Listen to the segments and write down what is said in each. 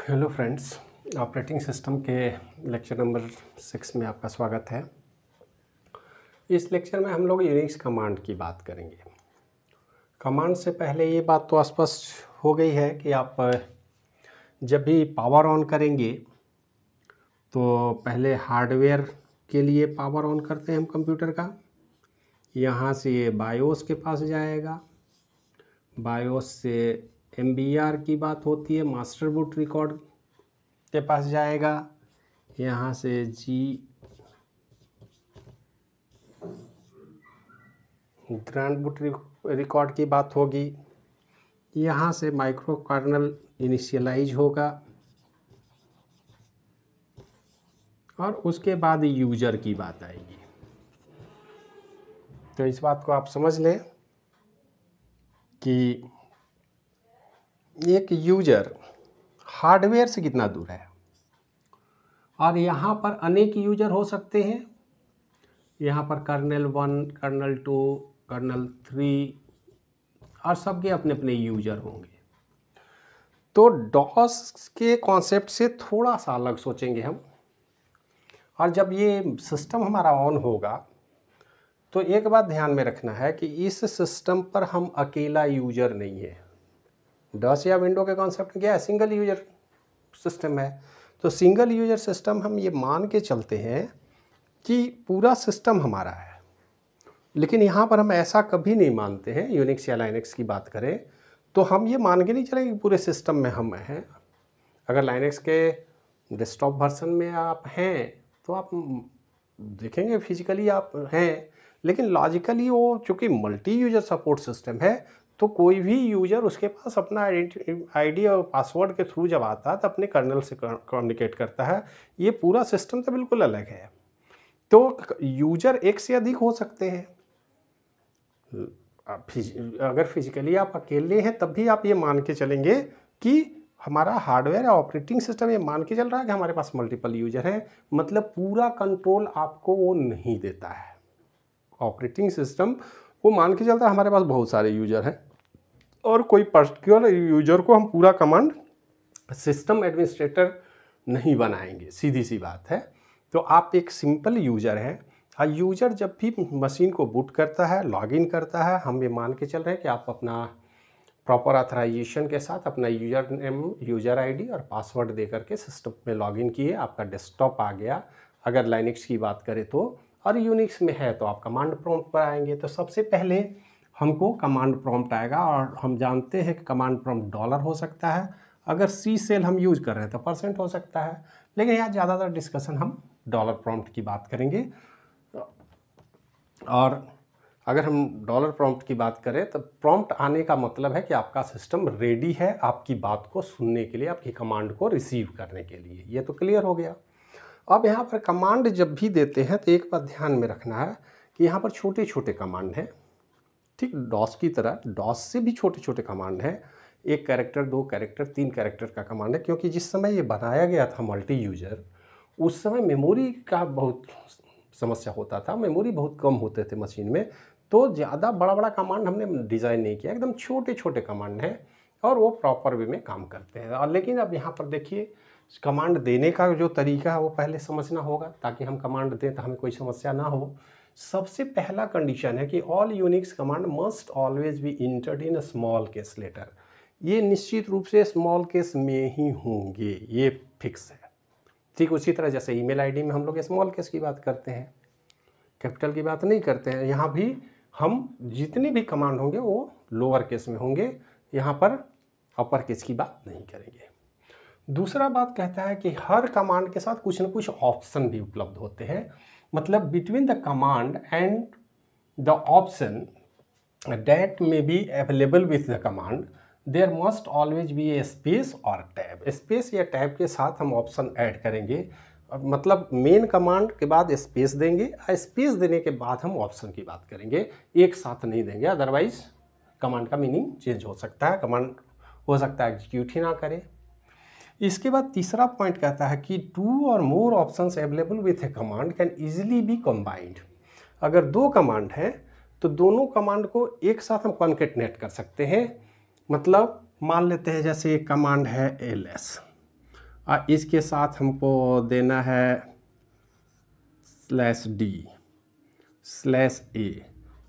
Hello friends, operating system के lecture number 6 में आपका स्वागत है। इस लेक्चर में हम लोग यूनिक्स कमांड की बात करेंगे। कमांड से पहले ये बात तो स्पष्ट हो गई है कि आप जब भी पावर ऑन करेंगे तो पहले हार्डवेयर के लिए पावर ऑन करते हैं हम कंप्यूटर का। यहाँ से ये बायोस के पास जाएगा, बायोस से MBR की बात होती है, मास्टर बूट रिकॉर्ड के पास जाएगा। यहाँ से ग्रांड बूट रिकॉर्ड की बात होगी। यहाँ से माइक्रो कर्नल इनिशियलाइज होगा और उसके बाद यूजर की बात आएगी। तो इस बात को आप समझ लें कि एक यूजर हार्डवेयर से कितना दूर है और यहाँ पर अनेक यूजर हो सकते हैं। यहाँ पर कर्नल 1, कर्नल 2, कर्नल 3 और सबके अपने अपने यूजर होंगे। तो डॉस के कॉन्सेप्ट से थोड़ा सा अलग सोचेंगे हम। और जब ये सिस्टम हमारा ऑन होगा तो एक बात ध्यान में रखना है कि इस सिस्टम पर हम अकेला यूजर नहीं है। डॉस या विंडो के कॉन्सेप्ट में क्या है? सिंगल यूजर सिस्टम है। तो सिंगल यूजर सिस्टम हम ये मान के चलते हैं कि पूरा सिस्टम हमारा है, लेकिन यहाँ पर हम ऐसा कभी नहीं मानते हैं। यूनिक्स या लाइनक्स की बात करें तो हम ये मान के नहीं चलेंगे कि पूरे सिस्टम में हम हैं। अगर लाइनक्स के डेस्कटॉप वर्जन में आप हैं तो आप देखेंगे फिजिकली आप हैं, लेकिन लॉजिकली वो चूँकि मल्टी यूजर सपोर्ट सिस्टम है तो कोई भी यूजर उसके पास अपना आईडी और पासवर्ड के थ्रू जब आता है तो अपने कर्नल से कम्युनिकेट करता है। ये पूरा सिस्टम तो बिल्कुल अलग है। तो यूजर एक से अधिक हो सकते हैं। अगर फिजिकली आप अकेले हैं तब भी आप ये मान के चलेंगे कि हमारा हार्डवेयर या ऑपरेटिंग सिस्टम ये मान के चल रहा है कि हमारे पास मल्टीपल यूजर हैं। मतलब पूरा कंट्रोल आपको वो नहीं देता है। ऑपरेटिंग सिस्टम वो मान के चलता है हमारे पास बहुत सारे यूजर हैं और कोई पर्टिकुलर यूजर को हम पूरा कमांड सिस्टम एडमिनिस्ट्रेटर नहीं बनाएंगे। सीधी सी बात है। तो आप एक सिंपल यूजर हैं। यूजर जब भी मशीन को बूट करता है, लॉगिन करता है, हम ये मान के चल रहे हैं कि आप अपना प्रॉपर ऑथराइजेशन के साथ अपना यूजर नेम, यूजर आईडी और पासवर्ड दे करके सिस्टम में लॉगिन किए, आपका डेस्कटॉप आ गया। अगर लाइनक्स की बात करें तो, और यूनिक्स में है तो आप कमांड प्रॉम्प्ट पर आएंगे। तो सबसे पहले हमको कमांड प्रॉम्प्ट आएगा और हम जानते हैं कि कमांड प्रॉम्प्ट डॉलर हो सकता है। अगर सी सेल हम यूज कर रहे हैं तो % हो सकता है, लेकिन यहाँ ज़्यादातर डिस्कशन हम डॉलर प्रॉम्प्ट की बात करेंगे। और अगर हम डॉलर प्रॉम्प्ट की बात करें तो प्रॉम्प्ट आने का मतलब है कि आपका सिस्टम रेडी है आपकी बात को सुनने के लिए, आपकी कमांड को रिसीव करने के लिए। ये तो क्लियर हो गया। अब यहाँ पर कमांड जब भी देते हैं तो एक बात ध्यान में रखना है कि यहाँ पर छोटे छोटे कमांड हैं। ठीक डॉस की तरह, डॉस से भी छोटे छोटे कमांड हैं। 1 कैरेक्टर, 2 कैरेक्टर, 3 कैरेक्टर का कमांड है, क्योंकि जिस समय ये बनाया गया था मल्टी यूजर, उस समय मेमोरी का बहुत समस्या होता था। मेमोरी बहुत कम होते थे मशीन में, तो ज़्यादा बड़ा बड़ा कमांड हमने डिज़ाइन नहीं किया। एकदम छोटे छोटे कमांड हैं और वो प्रॉपर वे में काम करते हैं। और लेकिन अब यहाँ पर देखिए, कमांड देने का जो तरीका है वो पहले समझना होगा ताकि हम कमांड दें तो हमें कोई समस्या ना हो। सबसे पहला कंडीशन है कि all Unix command must always be entered in a small case letter. ये निश्चित रूप से स्मॉल केस में ही होंगे, ये फिक्स है। ठीक उसी तरह जैसे ईमेल आईडी में हम लोग स्मॉल केस की बात करते हैं, कैपिटल की बात नहीं करते हैं। यहाँ भी हम जितने भी कमांड होंगे वो लोअर केस में होंगे, यहाँ पर अपर केस की बात नहीं करेंगे। दूसरा बात कहता है कि हर कमांड के साथ कुछ न कुछ ऑप्शन भी उपलब्ध होते हैं। मतलब between the command and the option that may be available with the command there must always be a space और टैब। स्पेस या टैब के साथ हम ऑप्शन ऐड करेंगे। मतलब मेन कमांड के बाद स्पेस देंगे, स्पेस देने के बाद हम ऑप्शन की बात करेंगे, एक साथ नहीं देंगे। अदरवाइज कमांड का मीनिंग चेंज हो सकता है, कमांड हो सकता है एग्जीक्यूट ही ना करे। इसके बाद तीसरा पॉइंट कहता है कि 2 और more options available with A command can easily B combined. अगर 2 कमांड हैं तो दोनों कमांड को एक साथ हम कॉन्केटनेट कर सकते हैं। मतलब मान लेते हैं जैसे एक कमांड है ls, इसके साथ हमको देना है /d/a।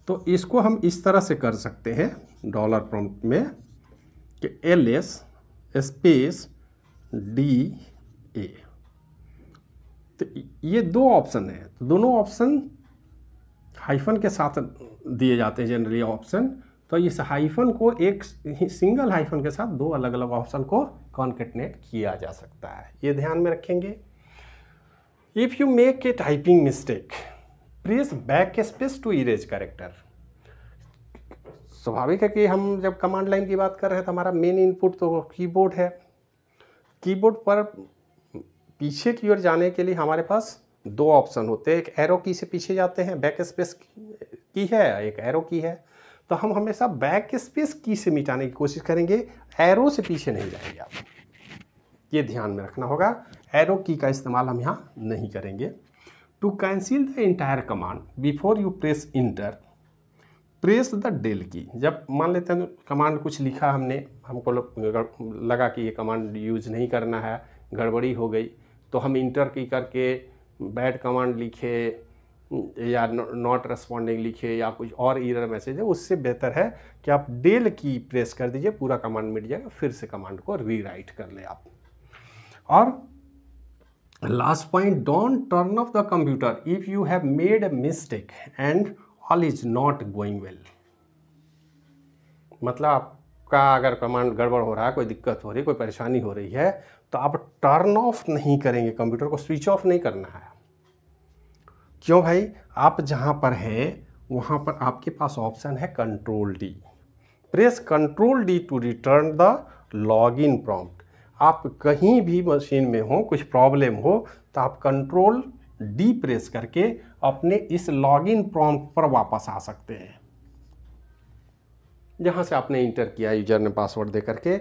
तो इसको हम इस तरह से कर सकते हैं डॉलर प्रॉम्प्ट में कि ls स्पेस DA। तो ये दो ऑप्शन है, तो दोनों ऑप्शन हाइफन के साथ दिए जाते हैं जनरली ऑप्शन। तो इस हाइफन को एक सिंगल हाइफन के साथ दो अलग अलग ऑप्शन को कॉन्केटनेट किया जा सकता है, ये ध्यान में रखेंगे। If you make a typing mistake press back space to erase character. स्वाभाविक है कि हम जब कमांड लाइन की बात कर रहे हैं तो हमारा मेन इनपुट तो कीबोर्ड है। कीबोर्ड पर पीछे की ओर जाने के लिए हमारे पास दो ऑप्शन होते हैं, एक एरो की से पीछे जाते हैं, बैक स्पेस की है, एक एरो की है। तो हम हमेशा बैक स्पेस की से मिटाने की कोशिश करेंगे, एरो से पीछे नहीं जाएंगे आप, ये ध्यान में रखना होगा। एरो की का इस्तेमाल हम यहाँ नहीं करेंगे। To cancel the entire command before you press enter press the del key. जब मान लेते हैं कमांड कुछ लिखा हमने, हमको लगा कि ये कमांड यूज नहीं करना है, गड़बड़ी हो गई, तो हम इंटर की करके बैड कमांड लिखे या नॉट रेस्पॉन्डिंग लिखे या कुछ और एरर मैसेज है, उससे बेहतर है कि आप डेल की प्रेस कर दीजिए, पूरा कमांड मिट जाएगा, फिर से कमांड को रीराइट कर ले आप। और last point, don't turn off the computer if you have made a mistake and all is not going well. मतलब आपका अगर कमांड गड़बड़ हो रहा है, कोई दिक्कत हो रही है, कोई परेशानी हो रही है, तो आप टर्न ऑफ नहीं करेंगे, कंप्यूटर को स्विच ऑफ नहीं करना है। क्यों भाई? आप जहाँ पर हैं वहाँ पर आपके पास ऑप्शन है control D. Press control D to return the login prompt. आप कहीं भी मशीन में हो, कुछ प्रॉब्लम हो, तो आप कंट्रोल डी प्रेस करके अपने इस लॉगिन प्रॉम्प्ट पर वापस आ सकते हैं, जहाँ से आपने इंटर किया यूजर ने पासवर्ड दे करके।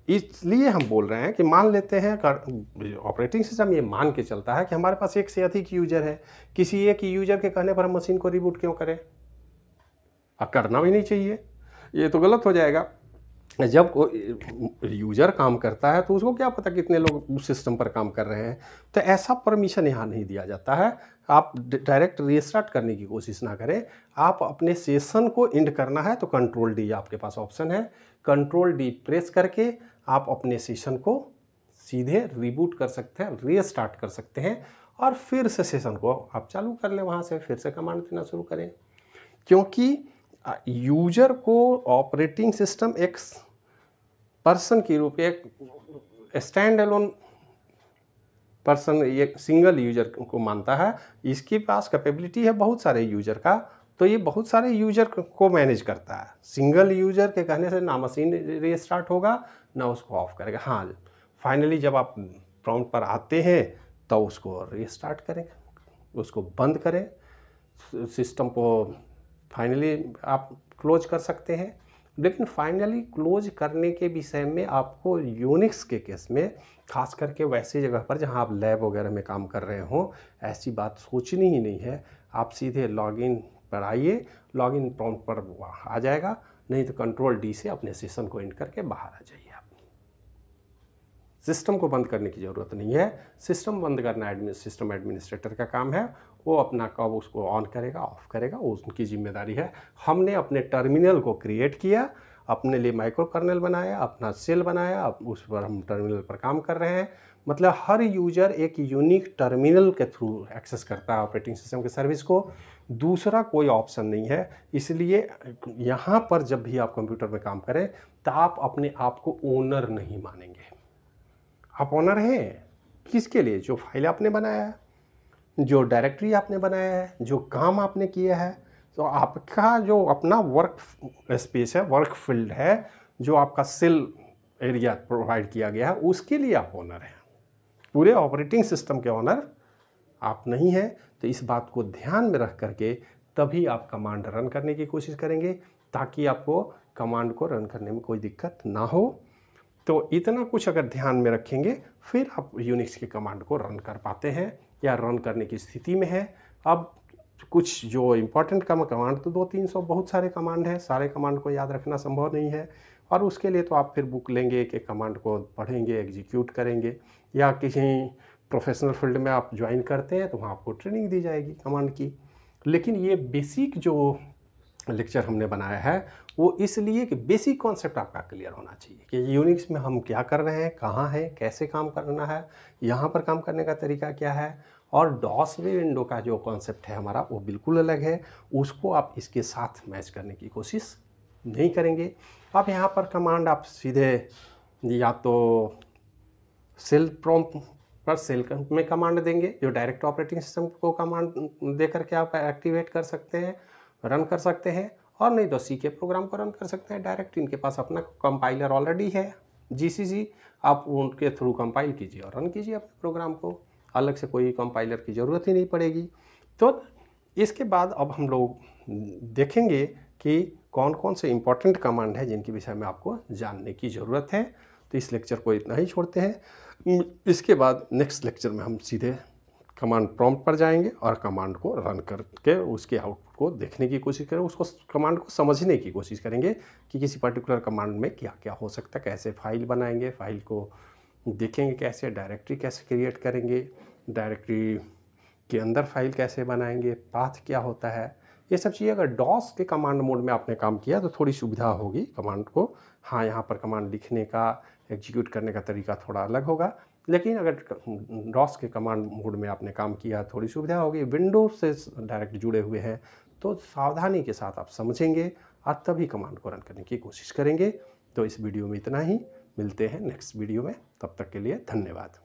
इसलिए हम बोल रहे हैं कि मान लेते हैं ऑपरेटिंग सिस्टम ये मान के चलता है कि हमारे पास एक से अधिक यूजर है, किसी एक यूजर के कहने पर हम मशीन को रिबूट क्यों करें? करना भी नहीं चाहिए, ये तो गलत हो जाएगा। जब यूजर काम करता है तो उसको क्या पता कितने लोग उस सिस्टम पर काम कर रहे हैं, तो ऐसा परमिशन यहाँ नहीं दिया जाता है। आप डायरेक्ट रीस्टार्ट करने की कोशिश ना करें, आप अपने सेशन को एंड करना है तो कंट्रोल डी आपके पास ऑप्शन है, कंट्रोल डी प्रेस करके आप अपने सेशन को सीधे रिबूट कर सकते हैं, रीस्टार्ट कर सकते हैं, और फिर से सेशन को आप चालू कर लें, वहाँ से फिर से कमांड देना शुरू करें। क्योंकि यूजर को ऑपरेटिंग सिस्टम एक पर्सन के रूप में, एक स्टैंड एलोन पर्सन, ये सिंगल यूजर को मानता है। इसके पास कैपेबिलिटी है बहुत सारे यूजर का, तो ये बहुत सारे यूजर को मैनेज करता है। सिंगल यूजर के कहने से ना मशीन रीस्टार्ट होगा ना उसको ऑफ करेगा। हाँ, फाइनली जब आप प्रॉम्प्ट पर आते हैं तो उसको रीस्टार्ट करें, उसको बंद करें, सिस्टम को फाइनली आप क्लोज कर सकते हैं। लेकिन फाइनली क्लोज करने के विषय में आपको यूनिक्स के केस में, खास करके वैसी जगह पर जहां आप लैब वगैरह में काम कर रहे हो, ऐसी बात सोचनी ही नहीं है। आप सीधे लॉगिन पर आइए, लॉगिन प्रॉम्प्ट पर आ जाएगा, नहीं तो कंट्रोल डी से अपने सेशन को एंड करके बाहर आ जाइए। आप सिस्टम को बंद करने की ज़रूरत नहीं है, सिस्टम बंद करना सिस्टम एडमिनिस्ट्रेटर का काम है। वो अपना कब उसको ऑन करेगा ऑफ करेगा वो उनकी जिम्मेदारी है। हमने अपने टर्मिनल को क्रिएट किया, अपने लिए माइक्रो कर्नेल बनाया, अपना सेल बनाया, अब उस पर हम टर्मिनल पर काम कर रहे हैं। मतलब हर यूजर एक यूनिक टर्मिनल के थ्रू एक्सेस करता है ऑपरेटिंग सिस्टम के सर्विस को, दूसरा कोई ऑप्शन नहीं है। इसलिए यहाँ पर जब भी आप कंप्यूटर में काम करें तो आप अपने आप को ओनर नहीं मानेंगे। आप ओनर हैं किसके लिए? जो फाइल आपने बनाया है, जो डायरेक्टरी आपने बनाया है, जो काम आपने किया है, तो आपका जो अपना वर्क स्पेस है, वर्क फील्ड है, जो आपका सेल एरिया प्रोवाइड किया गया है, उसके लिए आप ओनर हैं। पूरे ऑपरेटिंग सिस्टम के ओनर आप नहीं हैं। तो इस बात को ध्यान में रख करके तभी आप कमांड रन करने की कोशिश करेंगे, ताकि आपको कमांड को रन करने में कोई दिक्कत ना हो। तो इतना कुछ अगर ध्यान में रखेंगे, फिर आप यूनिक्स के कमांड को रन कर पाते हैं या रन करने की स्थिति में है। अब कुछ जो इम्पोर्टेंट कमांड, तो 200-300 बहुत सारे कमांड हैं, सारे कमांड को याद रखना संभव नहीं है। और उसके लिए तो आप फिर बुक लेंगे कि कमांड को पढ़ेंगे, एग्जीक्यूट करेंगे, या किसी प्रोफेशनल फील्ड में आप ज्वाइन करते हैं तो वहाँ आपको ट्रेनिंग दी जाएगी कमांड की। लेकिन ये बेसिक जो लेक्चर हमने बनाया है वो इसलिए कि बेसिक कॉन्सेप्ट आपका क्लियर होना चाहिए कि यूनिक्स में हम क्या कर रहे हैं, कहाँ हैं, कैसे काम करना है, यहाँ पर काम करने का तरीका क्या है, और डॉस विंडो का जो कॉन्सेप्ट है हमारा वो बिल्कुल अलग है, उसको आप इसके साथ मैच करने की कोशिश नहीं करेंगे। अब यहाँ पर कमांड आप सीधे या तो सेल प्रॉम्प्ट पर सेल में कमांड देंगे, जो डायरेक्ट ऑपरेटिंग सिस्टम को कमांड दे करके आप एक्टिवेट कर सकते हैं, रन कर सकते हैं, और नहीं तो सी के प्रोग्राम को रन कर सकते हैं डायरेक्ट। इनके पास अपना कंपाइलर ऑलरेडी है जीसीसी, आप उनके थ्रू कंपाइल कीजिए और रन कीजिए अपने प्रोग्राम को, अलग से कोई कंपाइलर की ज़रूरत ही नहीं पड़ेगी। तो इसके बाद अब हम लोग देखेंगे कि कौन कौन से इम्पोर्टेंट कमांड है जिनके विषय में आपको जानने की ज़रूरत है। तो इस लेक्चर को इतना ही छोड़ते हैं। इसके बाद नेक्स्ट लेक्चर में हम सीधे कमांड प्रॉम्प्ट पर जाएंगे और कमांड को रन करके उसके आउटपुट को देखने की कोशिश करें, उसको कमांड को समझने की कोशिश करेंगे कि किसी पर्टिकुलर कमांड में क्या क्या हो सकता है, कैसे फाइल बनाएंगे, फाइल को देखेंगे कैसे, डायरेक्टरी कैसे क्रिएट करेंगे, डायरेक्टरी के अंदर फाइल कैसे बनाएंगे, पाथ क्या होता है, ये सब चीज़ें अगर डॉस के कमांड मोड में आपने काम किया तो थोड़ी सुविधा होगी कमांड को। हाँ, यहाँ पर कमांड लिखने का, एग्जीक्यूट करने का तरीका थोड़ा अलग होगा, लेकिन अगर डॉस के कमांड मोड में आपने काम किया थोड़ी सुविधा होगी। विंडोज से डायरेक्ट जुड़े हुए हैं तो सावधानी के साथ आप समझेंगे और तभी कमांड को रन करने की कोशिश करेंगे। तो इस वीडियो में इतना ही, मिलते हैं नेक्स्ट वीडियो में, तब तक के लिए धन्यवाद।